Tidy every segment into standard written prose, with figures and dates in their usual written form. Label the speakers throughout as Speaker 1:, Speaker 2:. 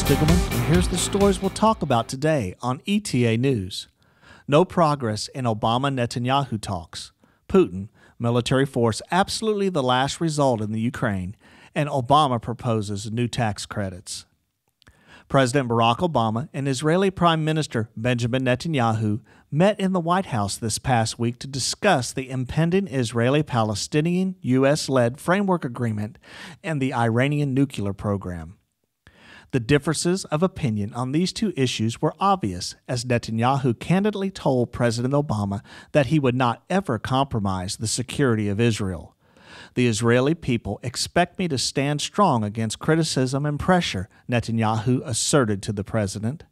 Speaker 1: Stiglman, and here's the stories we'll talk about today on ETA News. No progress in Obama-Netanyahu talks. Putin, military force absolutely the last result in the Ukraine, and Obama proposes new tax credits. President Barack Obama and Israeli Prime Minister Benjamin Netanyahu met in the White House this past week to discuss the impending Israeli-Palestinian U.S.-led framework agreement and the Iranian nuclear program. The differences of opinion on these two issues were obvious, as Netanyahu candidly told President Obama that he would not ever compromise the security of Israel. The Israeli people expect me to stand strong against criticism and pressure, Netanyahu asserted to the president.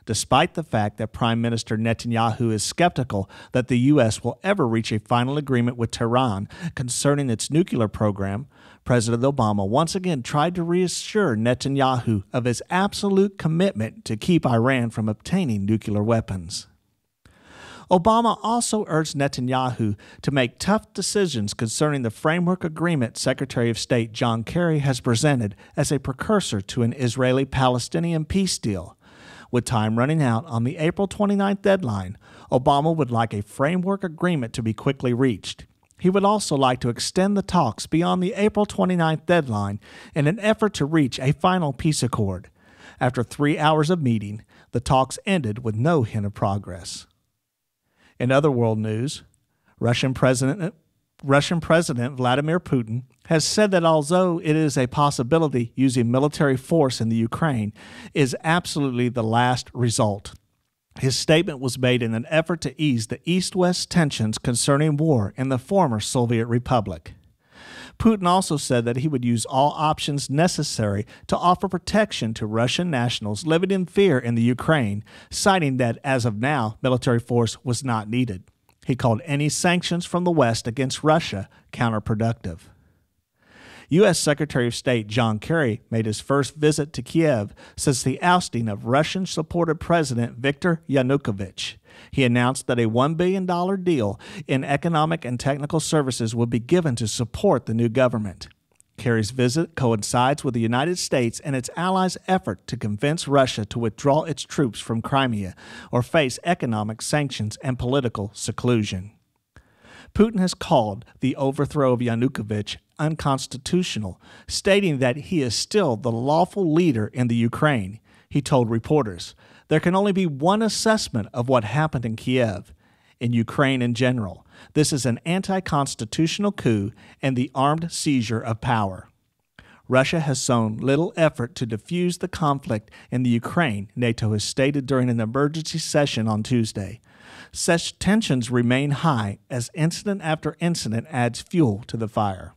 Speaker 1: Despite the fact that Prime Minister Netanyahu is skeptical that the U.S. will ever reach a final agreement with Tehran concerning its nuclear program, President Obama once again tried to reassure Netanyahu of his absolute commitment to keep Iran from obtaining nuclear weapons. Obama also urged Netanyahu to make tough decisions concerning the framework agreement Secretary of State John Kerry has presented as a precursor to an Israeli-Palestinian peace deal. With time running out on the April 29th deadline, Obama would like a framework agreement to be quickly reached. He would also like to extend the talks beyond the April 29th deadline in an effort to reach a final peace accord. After 3 hours of meeting, the talks ended with no hint of progress. In other world news, Russian President Vladimir Putin has said that although it is a possibility using military force in the Ukraine is absolutely the last result. His statement was made in an effort to ease the East-West tensions concerning war in the former Soviet Republic. Putin also said that he would use all options necessary to offer protection to Russian nationals living in fear in the Ukraine, citing that as of now, military force was not needed. He called any sanctions from the West against Russia counterproductive. U.S. Secretary of State John Kerry made his first visit to Kiev since the ousting of Russian-supported President Viktor Yanukovych. He announced that a $1 billion deal in economic and technical services would be given to support the new government. Kerry's visit coincides with the United States and its allies' effort to convince Russia to withdraw its troops from Crimea or face economic sanctions and political seclusion. Putin has called the overthrow of Yanukovych unconstitutional, stating that he is still the lawful leader in the Ukraine. He told reporters, "There can only be one assessment of what happened in Kiev, in Ukraine in general. This is an anti-constitutional coup and the armed seizure of power." Russia has shown little effort to defuse the conflict in the Ukraine, NATO has stated during an emergency session on Tuesday. Such tensions remain high as incident after incident adds fuel to the fire.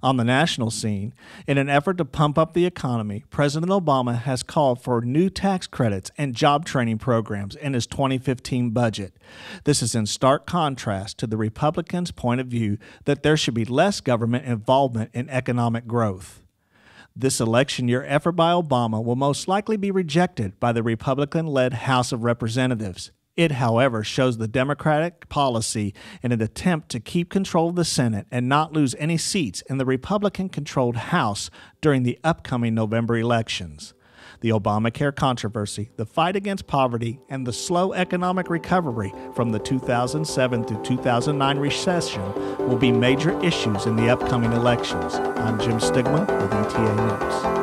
Speaker 1: On the national scene, in an effort to pump up the economy, President Obama has called for new tax credits and job training programs in his 2015 budget. This is in stark contrast to the Republicans' point of view that there should be less government involvement in economic growth. This election year effort by Obama will most likely be rejected by the Republican-led House of Representatives. It, however, shows the Democratic policy in an attempt to keep control of the Senate and not lose any seats in the Republican-controlled House during the upcoming November elections. The Obamacare controversy, the fight against poverty, and the slow economic recovery from the 2007 through 2009 recession will be major issues in the upcoming elections. I'm Jim Stigman with ETA News.